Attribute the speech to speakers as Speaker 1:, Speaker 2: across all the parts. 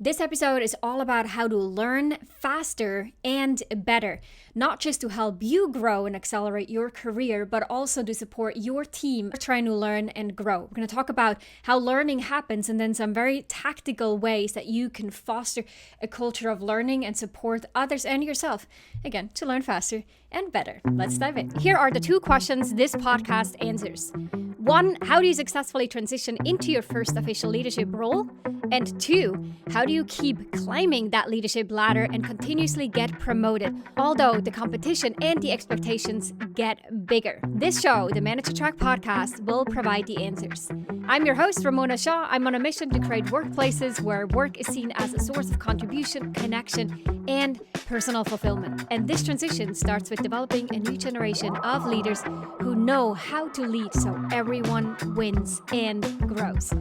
Speaker 1: This episode is all about how to learn faster and better, not just to help you grow and accelerate your career, but also to support your team trying to learn and grow. We're going to talk about how learning happens and then some very tactical ways that you can foster a culture of learning and support others and yourself, again, to learn faster and better. Let's dive in. Here are the two questions this podcast answers. 1, how do you successfully transition into your first official leadership role? And 2, how do you keep climbing that leadership ladder and continuously get promoted, although the competition and the expectations get bigger? This show, the Manager Track podcast, will provide the answers. I'm your host, Ramona Shaw. I'm on a mission to create workplaces where work is seen as a source of contribution, connection, and personal fulfillment. And this transition starts with developing a new generation of leaders who know how to lead so everyone wins and grows.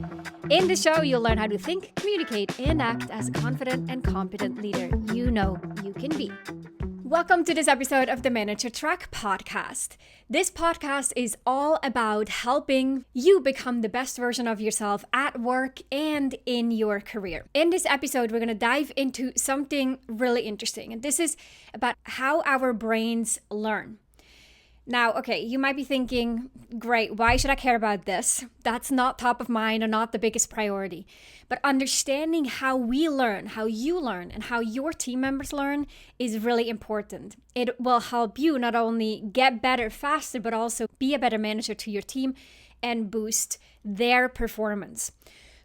Speaker 1: In the show, you'll learn how to think, communicate, and act as a confident and competent leader you know you can be. Welcome to this episode of the Manager Track podcast. This podcast is all about helping you become the best version of yourself at work and in your career. In this episode, we're going to dive into something really interesting, and this is about how our brains learn. Now, okay, you might be thinking, great, why should I care about this? That's not top of mind or not the biggest priority. But understanding how we learn, how you learn, and how your team members learn is really important. It will help you not only get better faster, but also be a better manager to your team and boost their performance.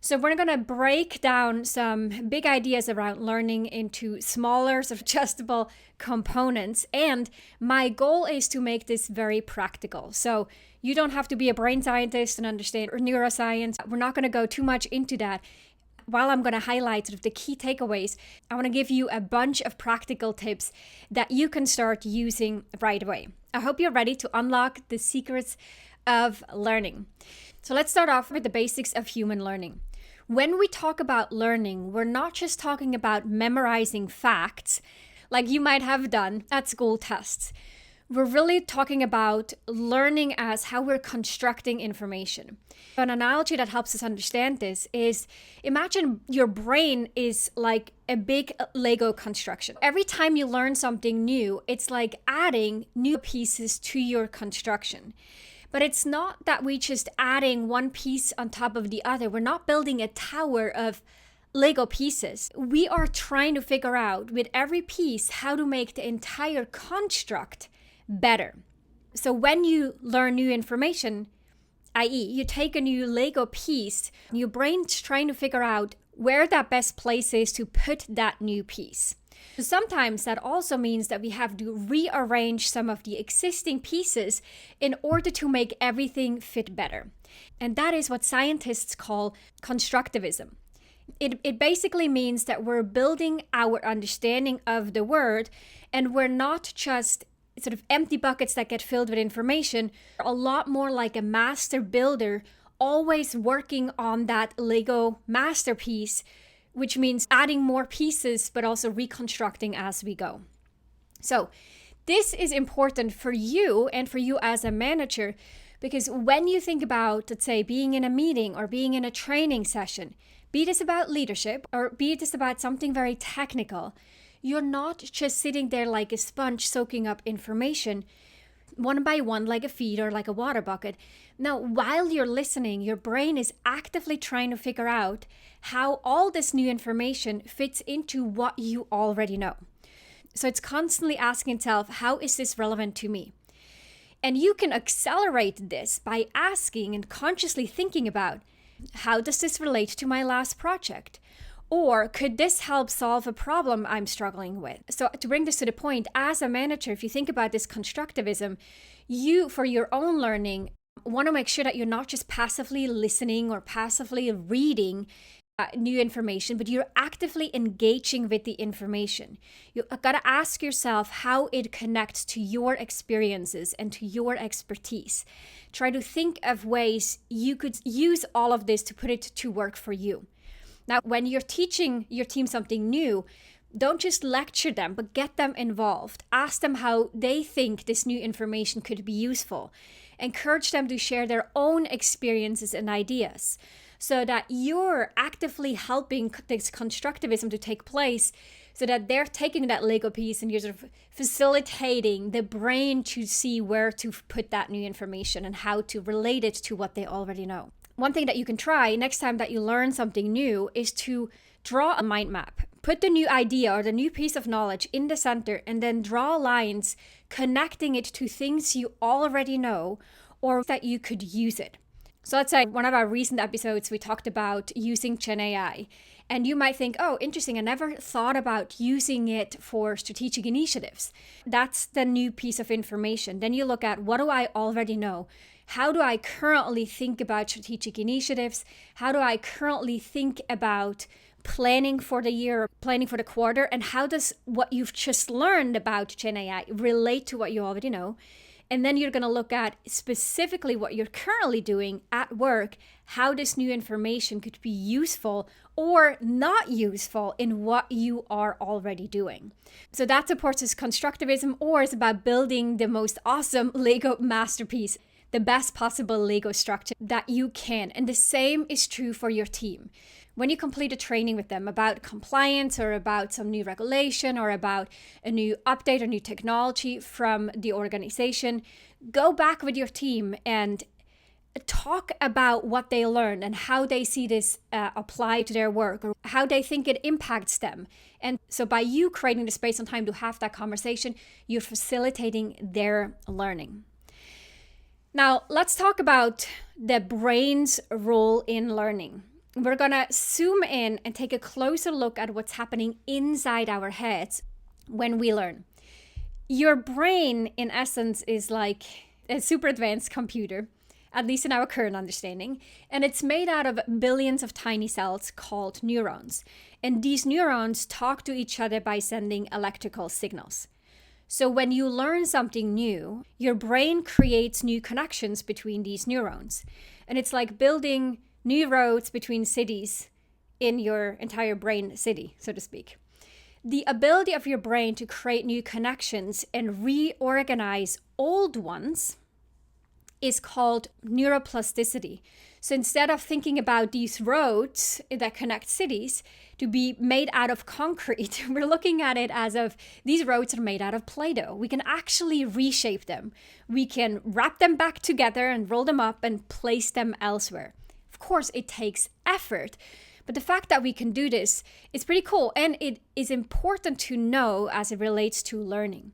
Speaker 1: So we're going to break down some big ideas around learning into smaller, sort of adjustable components. And my goal is to make this very practical. So you don't have to be a brain scientist and understand neuroscience. We're not going to go too much into that. While I'm going to highlight sort of the key takeaways, I want to give you a bunch of practical tips that you can start using right away. I hope you're ready to unlock the secrets of learning. So let's start off with the basics of human learning. When we talk about learning, we're not just talking about memorizing facts like you might have done at school tests. We're really talking about learning as how we're constructing information. An analogy that helps us understand this is, imagine your brain is like a big Lego construction. Every time you learn something new, it's like adding new pieces to your construction. But it's not that we just adding one piece on top of the other. We're not building a tower of Lego pieces. We are trying to figure out with every piece how to make the entire construct better. So when you learn new information, i.e. you take a new Lego piece, your brain's trying to figure out where that best place is to put that new piece. Sometimes that also means that we have to rearrange some of the existing pieces in order to make everything fit better. And that is what scientists call constructivism. It basically means that we're building our understanding of the world, and we're not just sort of empty buckets that get filled with information. A lot more like a master builder, always working on that Lego masterpiece, which means adding more pieces, but also reconstructing as we go. So this is important for you and for you as a manager, because when you think about, let's say, being in a meeting or being in a training session, be this about leadership or be this about something very technical, you're not just sitting there like a sponge soaking up information one by one, like a feed or like a water bucket. Now, while you're listening, your brain is actively trying to figure out how all this new information fits into what you already know. So it's constantly asking itself, how is this relevant to me? And you can accelerate this by asking and consciously thinking about, how does this relate to my last project? Or could this help solve a problem I'm struggling with? So to bring this to the point, as a manager, if you think about this constructivism, you, for your own learning, want to make sure that you're not just passively listening or passively reading new information, but you're actively engaging with the information. You got to ask yourself how it connects to your experiences and to your expertise. Try to think of ways you could use all of this to put it to work for you. Now, when you're teaching your team something new, don't just lecture them, but get them involved. Ask them how they think this new information could be useful. Encourage them to share their own experiences and ideas. so that you're actively helping this constructivism to take place, so that they're taking that Lego piece and you're sort of facilitating the brain to see where to put that new information and how to relate it to what they already know. One thing that you can try next time that you learn something new is to draw a mind map. Put the new idea or the new piece of knowledge in the center and then draw lines connecting it to things you already know or that you could use it. So let's say one of our recent episodes, we talked about using Gen AI. And you might think, oh, interesting, I never thought about using it for strategic initiatives. That's the new piece of information. Then you look at, what do I already know? How do I currently think about strategic initiatives? How do I currently think about planning for the year, planning for the quarter? And how does what you've just learned about Gen AI relate to what you already know? And then you're going to look at specifically what you're currently doing at work, how this new information could be useful or not useful in what you are already doing. So that supports this constructivism, or is about building the most awesome Lego masterpiece, the best possible Lego structure that you can. And the same is true for your team. When you complete a training with them about compliance or about some new regulation or about a new update or new technology from the organization, go back with your team and talk about what they learned and how they see this apply to their work or how they think it impacts them. And so by you creating the space and time to have that conversation, you're facilitating their learning. Now, let's talk about the brain's role in learning. We're going to zoom in and take a closer look at what's happening inside our heads when we learn. Your brain, in essence, is like a super advanced computer, at least in our current understanding, and it's made out of billions of tiny cells called neurons. And these neurons talk to each other by sending electrical signals. So when you learn something new, your brain creates new connections between these neurons. And it's like building new roads between cities in your entire brain city, so to speak. The ability of your brain to create new connections and reorganize old ones is called neuroplasticity. So instead of thinking about these roads that connect cities to be made out of concrete, we're looking at it as of these roads are made out of Play-Doh. We can actually reshape them. We can wrap them back together and roll them up and place them elsewhere. Of course, it takes effort, but the fact that we can do this is pretty cool, and it is important to know as it relates to learning.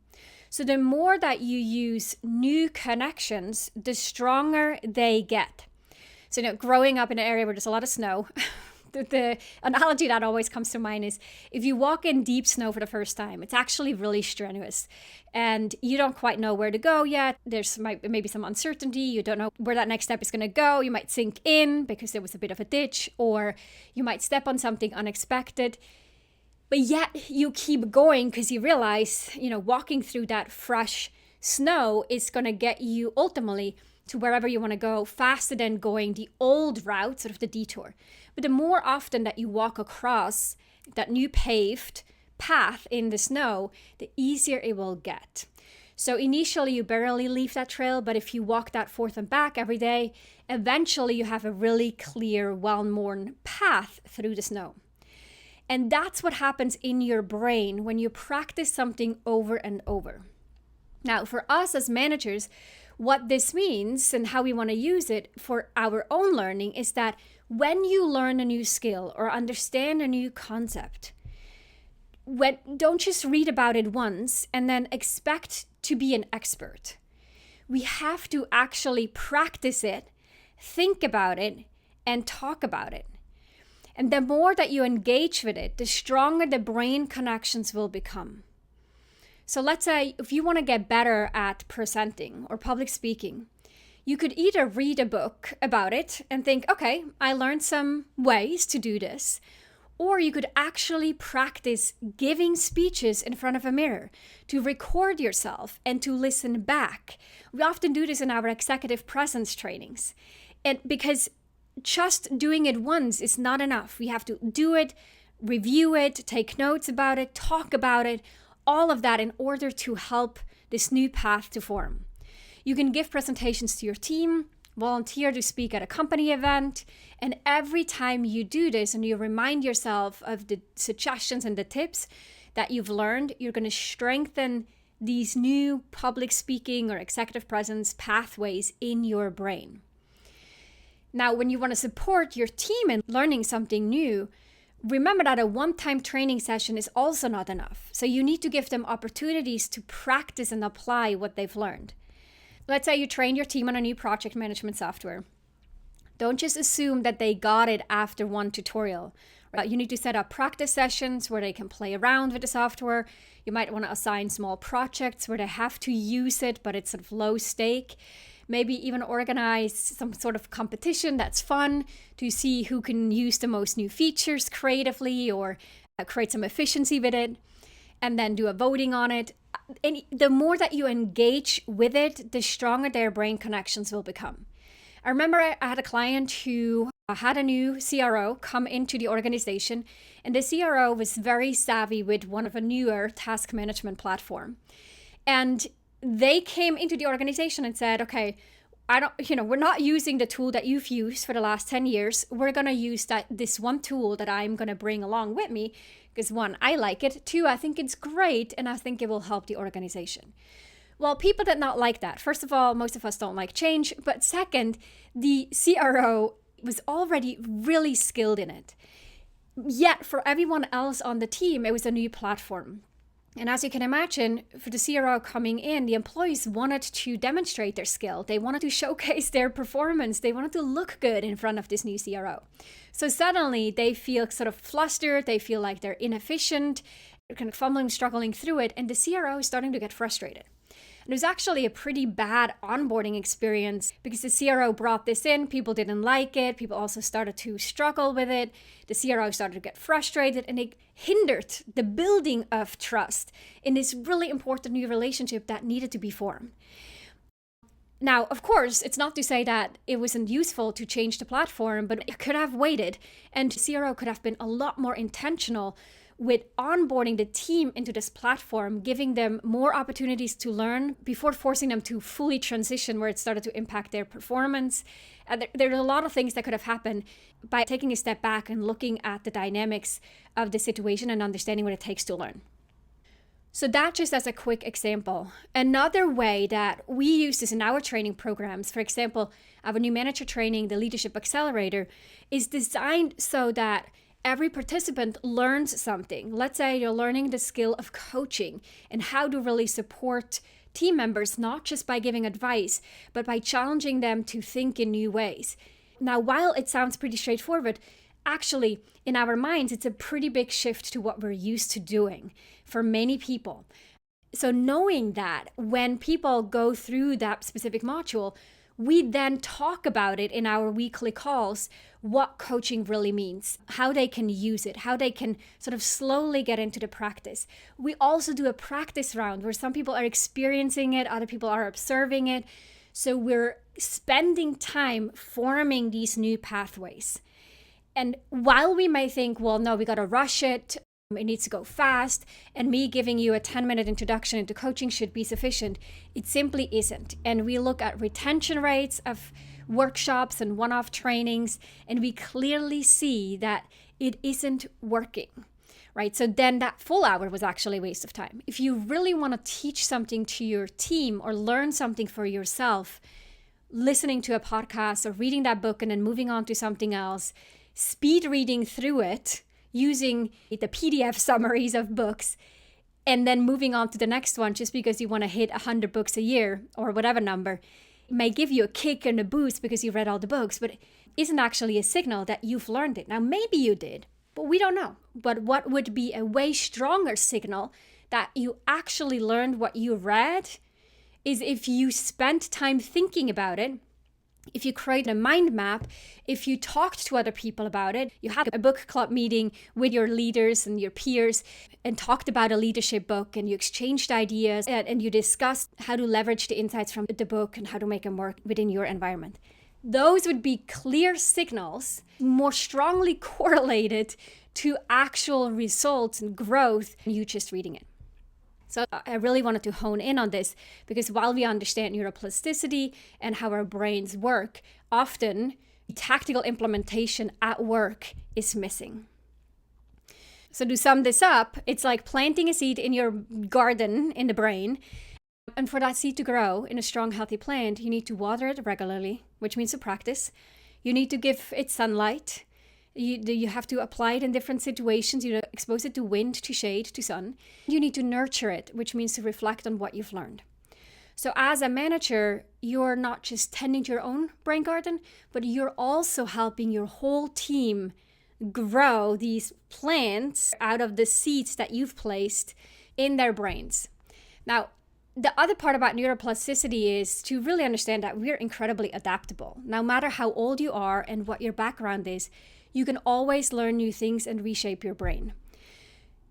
Speaker 1: So the more that you use new connections, the stronger they get. So, growing up in an area where there's a lot of snow, the analogy that always comes to mind is if you walk in deep snow for the first time, it's actually really strenuous and you don't quite know where to go yet. There's maybe some uncertainty. You don't know where that next step is going to go. You might sink in because there was a bit of a ditch, or you might step on something unexpected. But yet you keep going because you realize, walking through that fresh snow is going to get you ultimately to wherever you want to go faster than going the old route, sort of the detour. But the more often that you walk across that new paved path in the snow, the easier it will get. So initially you barely leave that trail, but if you walk that forth and back every day, eventually you have a really clear, well-worn path through the snow. And that's what happens in your brain when you practice something over and over. Now, for us as managers, what this means and how we want to use it for our own learning is that when you learn a new skill or understand a new concept, don't just read about it once and then expect to be an expert. We have to actually practice it, think about it, and talk about it. And the more that you engage with it, the stronger the brain connections will become. So let's say if you want to get better at presenting or public speaking, you could either read a book about it and think, okay, I learned some ways to do this. Or you could actually practice giving speeches in front of a mirror, to record yourself and to listen back. We often do this in our executive presence trainings. And because just doing it once is not enough. We have to do it, review it, take notes about it, talk about it, all of that in order to help this new path to form. You can give presentations to your team, volunteer to speak at a company event. And every time you do this and you remind yourself of the suggestions and the tips that you've learned, you're going to strengthen these new public speaking or executive presence pathways in your brain. Now, when you want to support your team in learning something new, remember that a one-time training session is also not enough. So you need to give them opportunities to practice and apply what they've learned. Let's say you train your team on a new project management software. Don't just assume that they got it after one tutorial. You need to set up practice sessions where they can play around with the software. You might want to assign small projects where they have to use it, but it's sort of low stake. Maybe even organize some sort of competition that's fun to see who can use the most new features creatively or create some efficiency with it, and then do a voting on it. And the more that you engage with it, the stronger their brain connections will become. I remember I had a client who had a new CRO come into the organization, and the CRO was very savvy with one of a newer task management platform. And they came into the organization and said, okay, we're not using the tool that you've used for the last 10 years. We're going to use this one tool that I'm going to bring along with me because one, I like it. Two, I think it's great. And I think it will help the organization. Well, people did not like that. First of all, most of us don't like change. But second, the CRO was already really skilled in it. Yet for everyone else on the team, it was a new platform. And as you can imagine, for the CRO coming in, the employees wanted to demonstrate their skill. They wanted to showcase their performance. They wanted to look good in front of this new CRO. So suddenly they feel sort of flustered. They feel like they're inefficient, kind of fumbling, struggling through it. And the CRO is starting to get frustrated. And it was actually a pretty bad onboarding experience because the CRO brought this in, people didn't like it, people also started to struggle with it, the CRO started to get frustrated, and it hindered the building of trust in this really important new relationship that needed to be formed. Now, of course, it's not to say that it wasn't useful to change the platform, but it could have waited, and the CRO could have been a lot more intentional with onboarding the team into this platform, giving them more opportunities to learn before forcing them to fully transition where it started to impact their performance. There are a lot of things that could have happened by taking a step back and looking at the dynamics of the situation and understanding what it takes to learn. So that just as a quick example. Another way that we use this in our training programs, for example, our new manager training, the Leadership Accelerator, is designed so that every participant learns something. Let's say you're learning the skill of coaching and how to really support team members, not just by giving advice, but by challenging them to think in new ways. Now, while it sounds pretty straightforward, actually, in our minds, it's a pretty big shift to what we're used to doing for many people. So knowing that when people go through that specific module, we then talk about it in our weekly calls, what coaching really means, how they can use it, how they can sort of slowly get into the practice. We also do a practice round where some people are experiencing it, other people are observing it. So we're spending time forming these new pathways. And while we may think, well, no, we got to rush it, it needs to go fast, and me giving you a 10-minute introduction into coaching should be sufficient, it simply isn't. And we look at retention rates of workshops and one-off trainings, and we clearly see that it isn't working, right? So then that full hour was actually a waste of time. If you really want to teach something to your team or learn something for yourself, listening to a podcast or reading that book and then moving on to something else, speed reading through it, using the PDF summaries of books, and then moving on to the next one just because you want to hit 100 books a year or whatever number, it may give you a kick and a boost because you read all the books, but it isn't actually a signal that you've learned it. Now, maybe you did, but we don't know. But what would be a way stronger signal that you actually learned what you read is if you spent time thinking about it, if you create a mind map, if you talked to other people about it, you had a book club meeting with your leaders and your peers and talked about a leadership book and you exchanged ideas and you discussed how to leverage the insights from the book and how to make them work within your environment. Those would be clear signals, more strongly correlated to actual results and growth than you just reading it. So I really wanted to hone in on this because while we understand neuroplasticity and how our brains work, often tactical implementation at work is missing. So to sum this up, it's like planting a seed in your garden in the brain. And for that seed to grow in a strong, healthy plant, you need to water it regularly, which means to practice. You need to give it sunlight. You have to apply it in different situations. You expose it to wind, to shade, to sun. You need to nurture it, which means to reflect on what you've learned. So as a manager, you're not just tending to your own brain garden, but you're also helping your whole team grow these plants out of the seeds that you've placed in their brains. Now, the other part about neuroplasticity is to really understand that we're incredibly adaptable. No matter how old you are and what your background is, you can always learn new things and reshape your brain.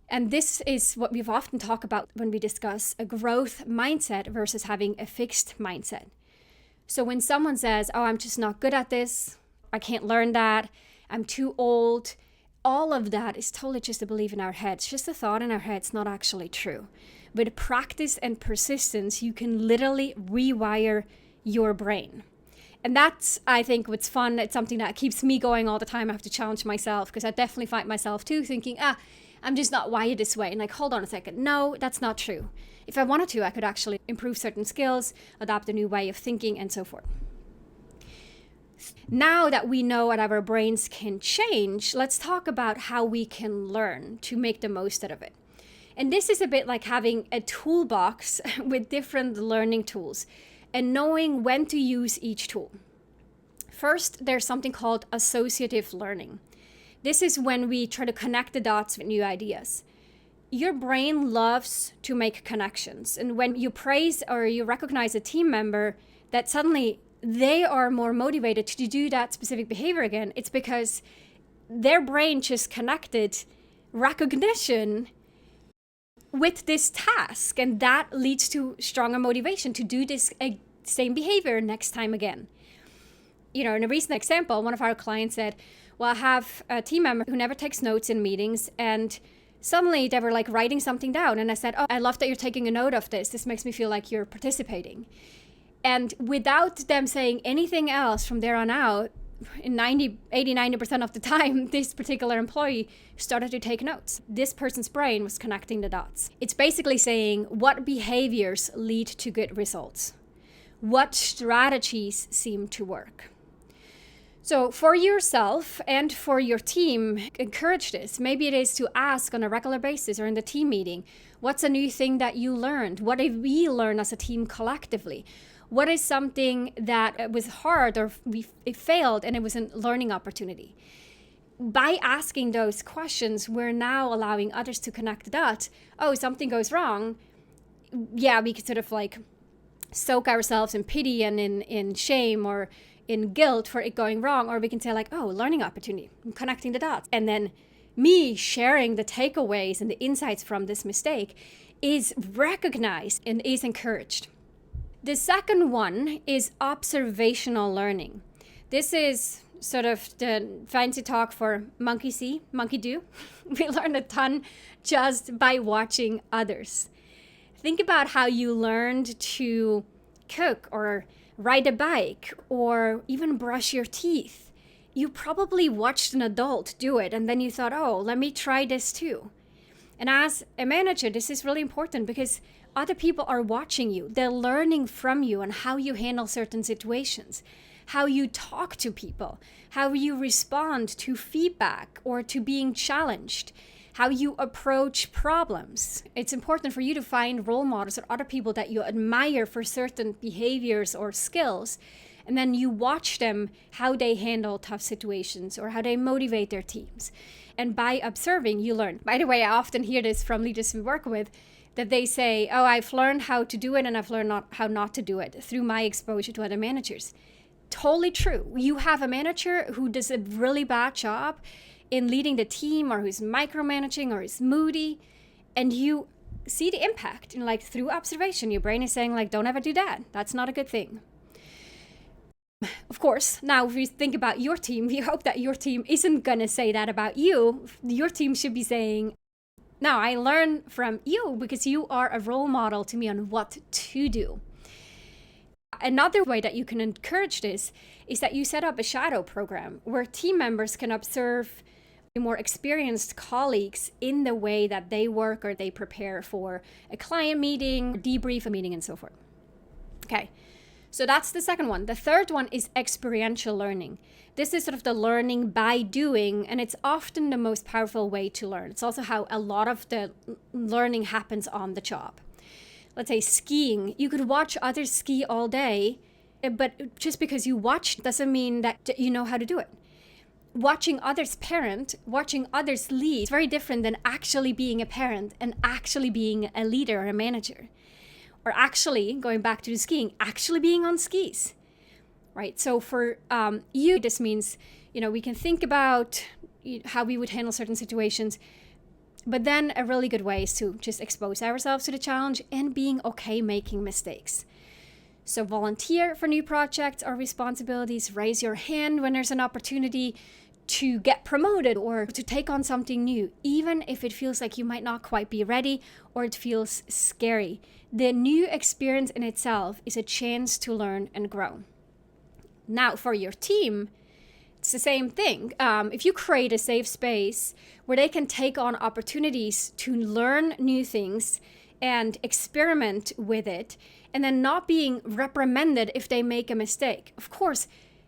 Speaker 1: And this is what we've often talked about when we discuss a growth mindset versus having a fixed mindset. So when someone says, oh, I'm just not good at this, I can't learn that, I'm too old, all of that is totally just a belief in our heads, just a thought in our heads, not actually true. With practice and persistence, you can literally rewire your brain. And that's, I think, what's fun. It's something that keeps me going all the time. I have to challenge myself because I definitely find myself too thinking, I'm just not wired this way. And like, hold on a second. No, that's not true. If I wanted to, I could actually improve certain skills, adopt a new way of thinking, and so forth. Now that we know that our brains can change, let's talk about how we can learn to make the most out of it. And this is a bit like having a toolbox with different learning tools and knowing when to use each tool. First, there's something called associative learning. This is when we try to connect the dots with new ideas. Your brain loves to make connections. And when you praise or you recognize a team member that suddenly they are more motivated to do that specific behavior again, it's because their brain just connected recognition with this task, and that leads to stronger motivation to do this same behavior next time again. In a recent example, one of our clients said, well, I have a team member who never takes notes in meetings, and suddenly they were like writing something down, and I said, oh, I love that you're taking a note of this. This makes me feel like you're participating. And without them saying anything else from there on out, in 90% of the time, this particular employee started to take notes. This person's brain was connecting the dots. It's basically saying what behaviors lead to good results. What strategies seem to work. So for yourself and for your team, encourage this. Maybe it is to ask on a regular basis or in the team meeting, what's a new thing that you learned? What did we learn as a team collectively? What is something that was hard or it failed and it was a learning opportunity? By asking those questions, we're now allowing others to connect the dots. Oh, something goes wrong. Yeah, we could sort of like soak ourselves in pity and in shame or in guilt for it going wrong. Or we can say like, oh, learning opportunity, I'm connecting the dots. And then me sharing the takeaways and the insights from this mistake is recognized and is encouraged. The second one is observational learning. This is sort of the fancy talk for monkey see, monkey do. We learn a ton just by watching others. Think about how you learned to cook or ride a bike or even brush your teeth. You probably watched an adult do it and then you thought, oh, let me try this too. And as a manager, this is really important because other people are watching you. They're learning from you on how you handle certain situations, how you talk to people, how you respond to feedback or to being challenged, how you approach problems. It's important for you to find role models or other people that you admire for certain behaviors or skills. And then you watch them, how they handle tough situations or how they motivate their teams. And by observing, you learn. By the way, I often hear this from leaders we work with, that they say, oh, I've learned how to do it and I've learned how not to do it through my exposure to other managers. Totally true. You have a manager who does a really bad job in leading the team or who's micromanaging or is moody, and you see the impact like through observation. Your brain is saying like, don't ever do that. That's not a good thing. Of course, now if you think about your team, you hope that your team isn't going to say that about you. Your team should be saying, Now, I learn from you because you are a role model to me on what to do. Another way that you can encourage this is that you set up a shadow program where team members can observe more experienced colleagues in the way that they work or they prepare for a client meeting, debrief a meeting, and so forth. Okay, so that's the second one. The third one is experiential learning. This is sort of the learning by doing, and it's often the most powerful way to learn. It's also how a lot of the learning happens on the job. Let's say skiing. You could watch others ski all day, but just because you watch doesn't mean that you know how to do it. Watching others parent, watching others lead is very different than actually being a parent and actually being a leader or a manager. Or actually, going back to the skiing, actually being on skis, right? So for you, this means, we can think about how we would handle certain situations, but then a really good way is to just expose ourselves to the challenge and being okay making mistakes. So volunteer for new projects or responsibilities, raise your hand when there's an opportunity to get promoted or to take on something new, even if it feels like you might not quite be ready or it feels scary. The new experience in itself is a chance to learn and grow. Now, for your team, it's the same thing. If you create a safe space where they can take on opportunities to learn new things and experiment with it, and then not being reprimanded if they make a mistake. Of course,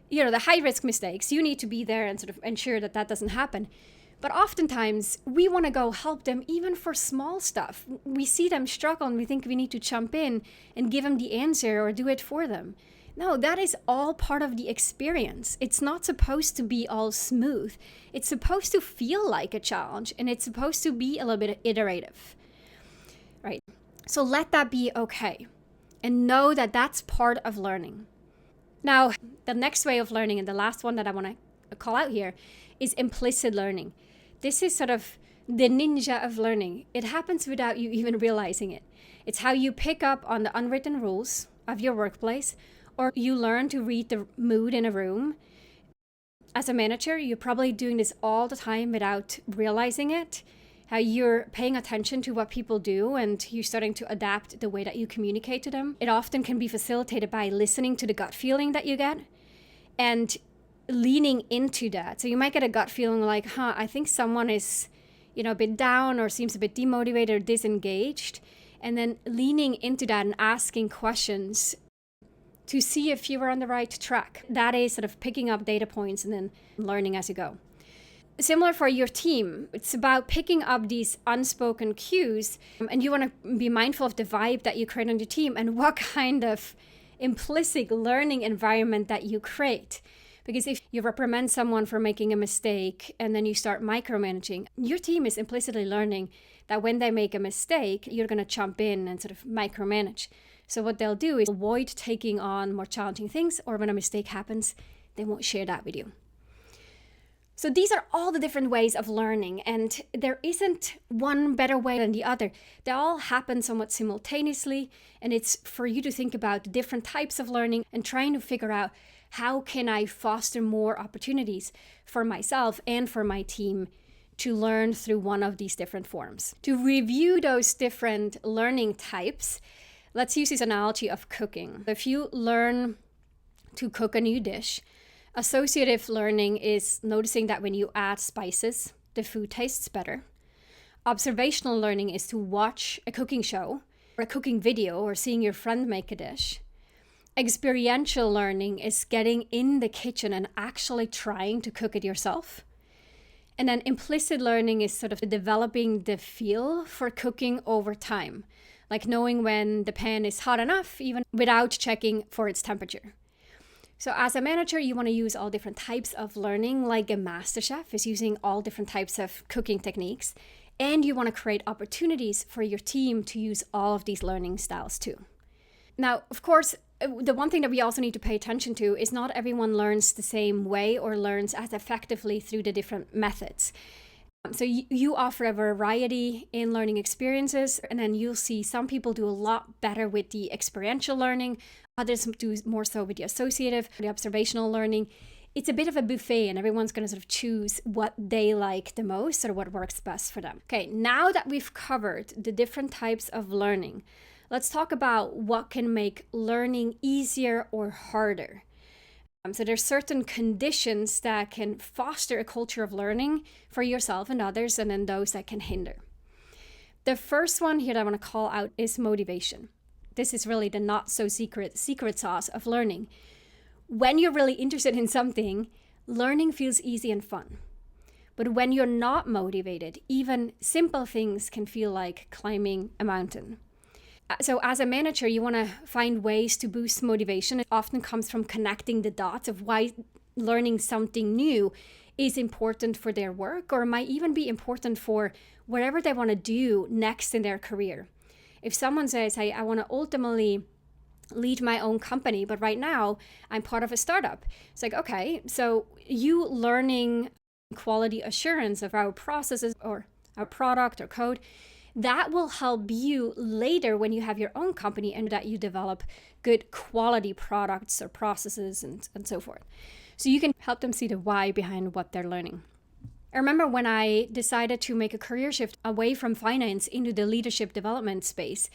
Speaker 1: the high-risk mistakes, you need to be there and sort of ensure that that doesn't happen. But oftentimes, we want to go help them even for small stuff. We see them struggle and we think we need to jump in and give them the answer or do it for them. No, that is all part of the experience. It's not supposed to be all smooth. It's supposed to feel like a challenge, and it's supposed to be a little bit iterative, right? So let that be okay, and know that that's part of learning. Now, the next way of learning, and the last one that I want to call out here, is implicit learning. This is sort of the ninja of learning. It happens without you even realizing it. It's how you pick up on the unwritten rules of your workplace, or you learn to read the mood in a room. As a manager, you're probably doing this all the time without realizing it. How you're paying attention to what people do and you're starting to adapt the way that you communicate to them. It often can be facilitated by listening to the gut feeling that you get and leaning into that. So you might get a gut feeling like, I think someone is, a bit down or seems a bit demotivated or disengaged. And then leaning into that and asking questions to see if you are on the right track. That is sort of picking up data points and then learning as you go. Similar for your team, it's about picking up these unspoken cues, and you want to be mindful of the vibe that you create on your team and what kind of implicit learning environment that you create. Because if you reprimand someone for making a mistake and then you start micromanaging, your team is implicitly learning that when they make a mistake, you're going to jump in and sort of micromanage. So what they'll do is avoid taking on more challenging things, or when a mistake happens, they won't share that with you. So these are all the different ways of learning, and there isn't one better way than the other. They all happen somewhat simultaneously, and it's for you to think about the different types of learning and trying to figure out how can I foster more opportunities for myself and for my team to learn through one of these different forms. To review those different learning types, let's use this analogy of cooking. If you learn to cook a new dish, associative learning is noticing that when you add spices, the food tastes better. Observational learning is to watch a cooking show or a cooking video or seeing your friend make a dish. Experiential learning is getting in the kitchen and actually trying to cook it yourself. And then implicit learning is sort of developing the feel for cooking over time, like knowing when the pan is hot enough even without checking for its temperature. So as a manager, you want to use all different types of learning, like a master chef is using all different types of cooking techniques. And you want to create opportunities for your team to use all of these learning styles too. Now, of course, the one thing that we also need to pay attention to is not everyone learns the same way or learns as effectively through the different methods. So you offer a variety in learning experiences, and then you'll see some people do a lot better with the experiential learning, others do more so with the associative, the observational learning. it's a bit of a buffet and everyone's going to sort of choose what they like the most or what works best for them. Okay, now that we've covered the different types of learning, let's talk about what can make learning easier or harder. So there's certain conditions that can foster a culture of learning for yourself and others, and then those that can hinder. The first one here that I want to call out is motivation. This is really the not so secret sauce of learning. When you're really interested in something, learning feels easy and fun. But when you're not motivated, even simple things can feel like climbing a mountain. So as a manager, you want to find ways to boost motivation. It often comes from connecting the dots of why learning something new is important for their work, or might even be important for whatever they want to do next in their career. If someone says, hey, I want to ultimately lead my own company, but right now I'm part of a startup. It's like, okay, so you learning quality assurance of our processes or our product or code, that will help you later when you have your own company and that you develop good quality products or processes and so forth. So you can help them see the why behind what they're learning. I remember when I decided to make a career shift away from finance into the leadership development space,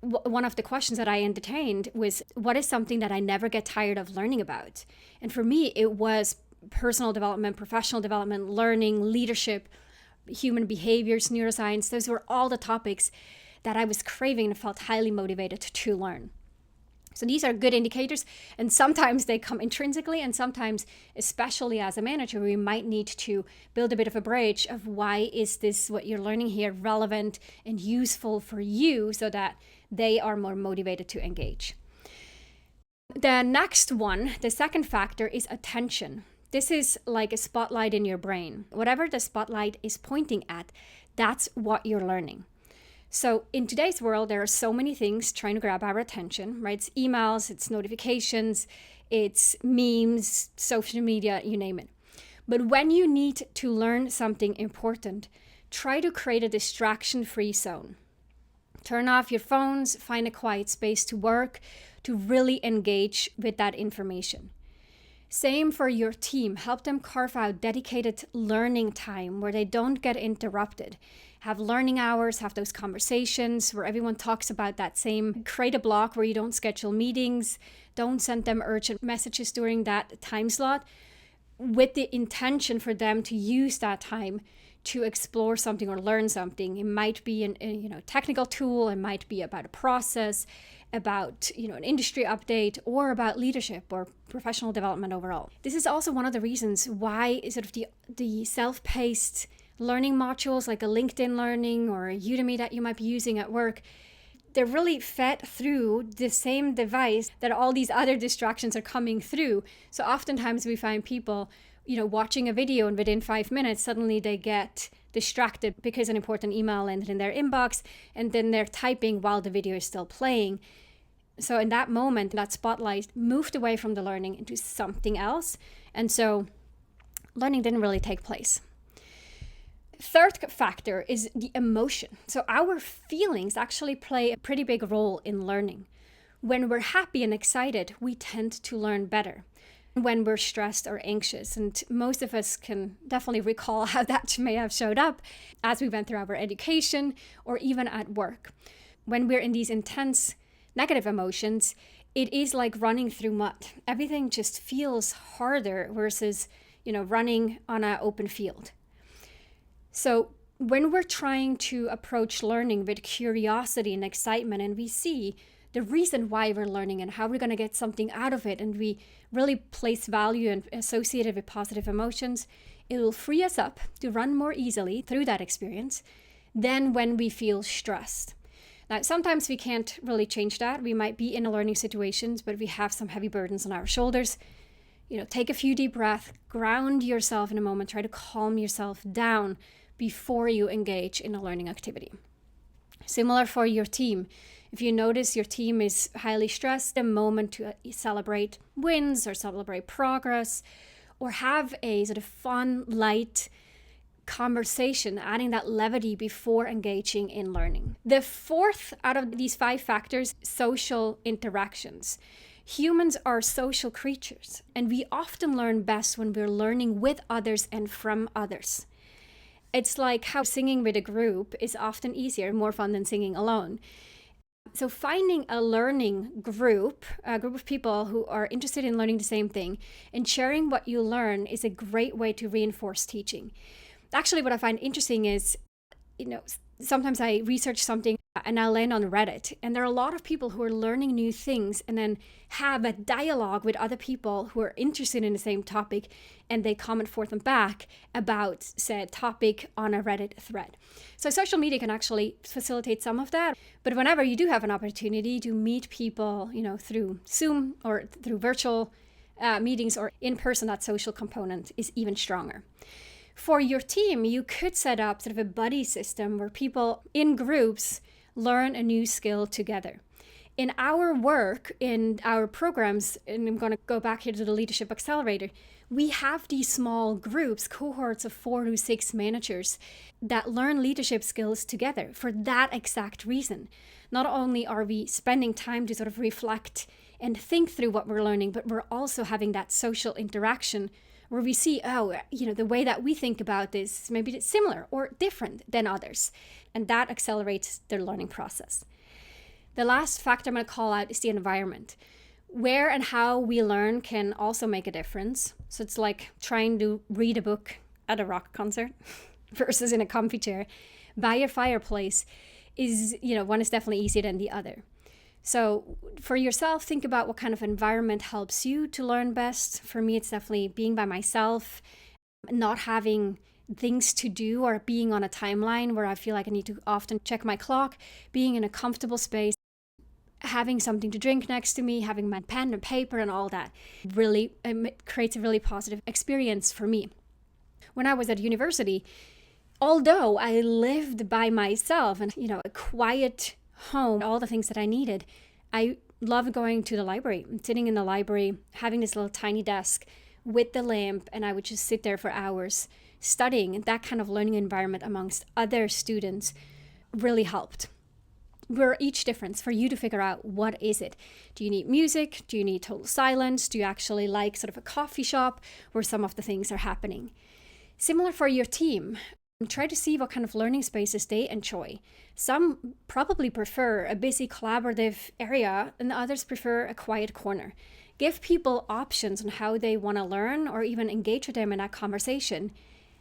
Speaker 1: one of the questions that I entertained was, what is something that I never get tired of learning about? And for me, it was personal development, professional development, learning, leadership, human behaviors, neuroscience. Those were all the topics that I was craving and felt highly motivated to learn. So these are good indicators, and sometimes they come intrinsically, and sometimes, especially as a manager, we might need to build a bit of a bridge of why is this what you're learning here relevant and useful for you so that they are more motivated to engage. The next one, the second factor, is attention. This is like a spotlight in your brain. Whatever the spotlight is pointing at, that's what you're learning. So in today's world, there are so many things trying to grab our attention, right? It's emails, it's notifications, it's memes, social media, you name it. But when you need to learn something important, try to create a distraction-free zone. Turn off your phones, find a quiet space to work, to really engage with that information. Same for your team. Help them carve out dedicated learning time where they don't get interrupted. Have learning hours, have those conversations where everyone talks about that same. Create a block where you don't schedule meetings. Don't send them urgent messages during that time slot, with the intention for them to use that time to explore something or learn something. It might be a technical tool, it might be about a process, about an industry update, or about leadership or professional development overall. This is also one of the reasons why sort of the self-paced learning modules like a LinkedIn Learning or a Udemy that you might be using at work, they're really fed through the same device that all these other distractions are coming through. So oftentimes we find people watching a video, and within 5 minutes, suddenly they get distracted because an important email landed in their inbox, and then they're typing while the video is still playing. So in that moment, that spotlight moved away from the learning into something else. And so learning didn't really take place. Third factor is the emotion. So our feelings actually play a pretty big role in learning. When we're happy and excited, we tend to learn better. When we're stressed or anxious, and most of us can definitely recall how that may have showed up as we went through our education or even at work. When we're in these intense negative emotions, it is like running through mud. Everything just feels harder versus running on an open field. So when we're trying to approach learning with curiosity and excitement, and we see the reason why we're learning and how we're going to get something out of it, and we really place value and associate it with positive emotions, it will free us up to run more easily through that experience than when we feel stressed. Now, sometimes we can't really change that. We might be in a learning situations, but we have some heavy burdens on our shoulders. Take a few deep breaths, ground yourself in a moment, try to calm yourself down before you engage in a learning activity. Similar for your team. If you notice your team is highly stressed, a moment to celebrate wins or celebrate progress, or have a sort of fun, light conversation, adding that levity before engaging in learning. The fourth out of these 5 factors, social interactions. Humans are social creatures, and we often learn best when we're learning with others and from others. It's like how singing with a group is often easier, more fun than singing alone. So finding a learning group, a group of people who are interested in learning the same thing and sharing what you learn is a great way to reinforce teaching. Actually, what I find interesting is, sometimes I research something and I'll land on Reddit, and there are a lot of people who are learning new things and then have a dialogue with other people who are interested in the same topic, and they comment forth and back about said topic on a Reddit thread. So social media can actually facilitate some of that, but whenever you do have an opportunity to meet people, through Zoom or through virtual meetings or in person, that social component is even stronger. For your team, you could set up sort of a buddy system where people in groups learn a new skill together. In our work, in our programs, and I'm going to go back here to the Leadership Accelerator, we have these small groups, cohorts of 4 to 6 managers that learn leadership skills together for that exact reason. Not only are we spending time to sort of reflect and think through what we're learning, but we're also having that social interaction where we see, the way that we think about this, maybe it's similar or different than others. And that accelerates their learning process. The last factor I'm going to call out is the environment. Where and how we learn can also make a difference. So it's like trying to read a book at a rock concert versus in a comfy chair by a fireplace is, one is definitely easier than the other. So for yourself, think about what kind of environment helps you to learn best. For me, it's definitely being by myself, not having things to do or being on a timeline where I feel like I need to often check my clock, being in a comfortable space, having something to drink next to me, having my pen and paper and all that really creates a really positive experience for me. When I was at university, although I lived by myself and, a quiet home, all the things that I needed, I loved going to the library, sitting in the library, having this little tiny desk with the lamp, and I would just sit there for hours studying. That kind of learning environment amongst other students really helped. We're each different. For you to figure out, what is it? Do you need music? Do you need total silence? Do you actually like sort of a coffee shop where some of the things are happening? Similar for your team. Try to see what kind of learning spaces they enjoy. Some probably prefer a busy collaborative area and others prefer a quiet corner. Give people options on how they want to learn or even engage with them in that conversation.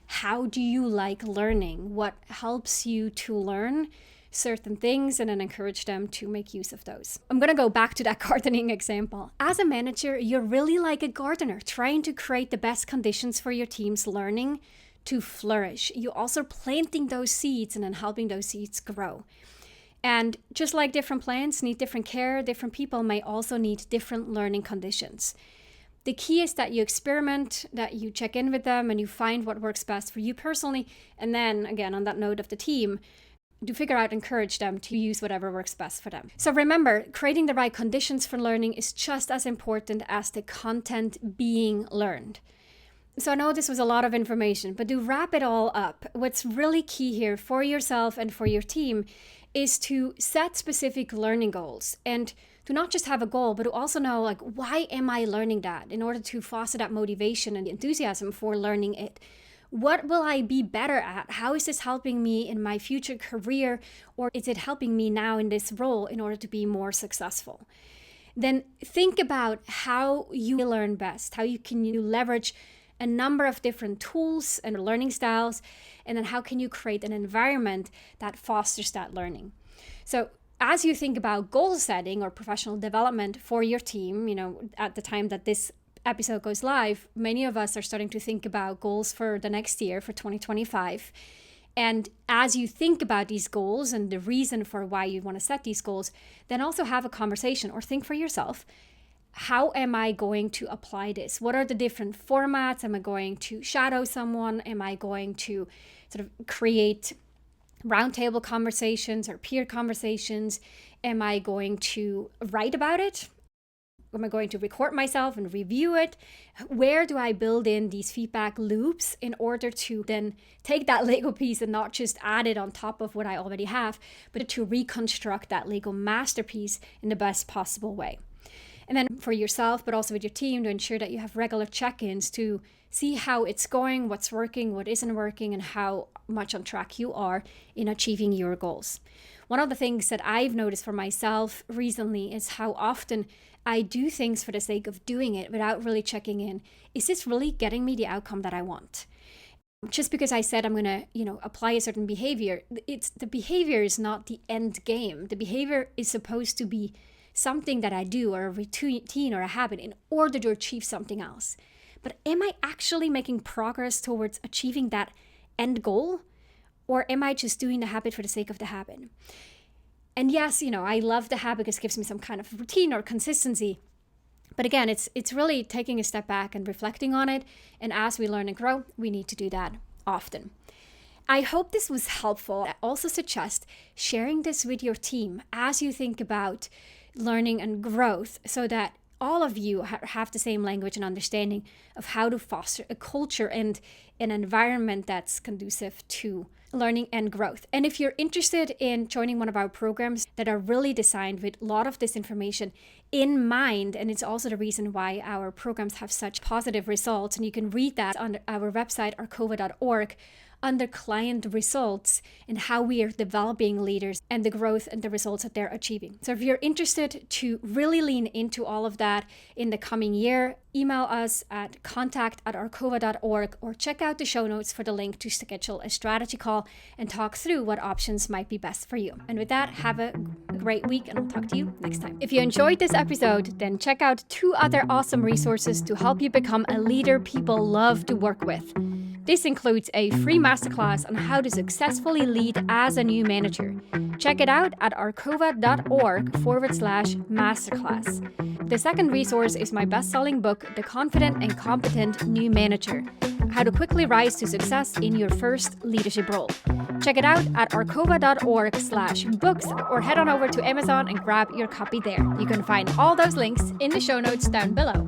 Speaker 1: How do you like learning? What helps you to learn certain things, and then encourage them to make use of those. I'm going to go back to that gardening example. As a manager, you're really like a gardener, trying to create the best conditions for your team's learning to flourish. You're also planting those seeds and then helping those seeds grow. And just like different plants need different care, different people may also need different learning conditions. The key is that you experiment, that you check in with them, and you find what works best for you personally. And then, again, on that note of the team, to figure out, encourage them to use whatever works best for them. So remember, creating the right conditions for learning is just as important as the content being learned. So I know this was a lot of information, but to wrap it all up, what's really key here for yourself and for your team is to set specific learning goals and to not just have a goal, but to also know, why am I learning that, in order to foster that motivation and enthusiasm for learning it. What will I be better at? How is this helping me in my future career? Or is it helping me now in this role in order to be more successful? Then think about how you learn best, how you can leverage a number of different tools and learning styles, and then how can you create an environment that fosters that learning. So as you think about goal setting or professional development for your team, at the time that this episode goes live, many of us are starting to think about goals for the next year, for 2025. And as you think about these goals and the reason for why you want to set these goals, then also have a conversation or think for yourself, how am I going to apply this? What are the different formats? Am I going to shadow someone? Am I going to sort of create roundtable conversations or peer conversations? Am I going to write about it? Am I going to record myself and review it? Where do I build in these feedback loops in order to then take that Lego piece and not just add it on top of what I already have, but to reconstruct that Lego masterpiece in the best possible way? And then for yourself, but also with your team, to ensure that you have regular check-ins to see how it's going, what's working, what isn't working, and how much on track you are in achieving your goals. One of the things that I've noticed for myself recently is how often I do things for the sake of doing it without really checking in. Is this really getting me the outcome that I want? Just because I said I'm going to, apply a certain behavior, the behavior is not the end game. The behavior is supposed to be something that I do, or a routine or a habit, in order to achieve something else. But am I actually making progress towards achieving that end goal? Or am I just doing the habit for the sake of the habit? And yes, I love the habit because it gives me some kind of routine or consistency. But again, it's really taking a step back and reflecting on it. And as we learn and grow, we need to do that often. I hope this was helpful. I also suggest sharing this with your team as you think about learning and growth, so that all of you have the same language and understanding of how to foster a culture and an environment that's conducive to learning and growth. And if you're interested in joining one of our programs that are really designed with a lot of this information in mind, and it's also the reason why our programs have such positive results, and you can read that on our website, reshaping.org, under client results and how we are developing leaders and the growth and the results that they're achieving. So if you're interested to really lean into all of that in the coming year, email us at contact@arcova.org or check out the show notes for the link to schedule a strategy call and talk through what options might be best for you. And with that, have a great week, and I'll talk to you next time. If you enjoyed this episode, then check out 2 other awesome resources to help you become a leader people love to work with. This includes a free masterclass on how to successfully lead as a new manager. Check it out at arcova.org/masterclass. The second resource is my best-selling book, The Confident and Competent New Manager: How to Quickly Rise to Success in Your First Leadership Role. Check it out at arcova.org/books, or head on over to Amazon and grab your copy there. You can find all those links in the show notes down below.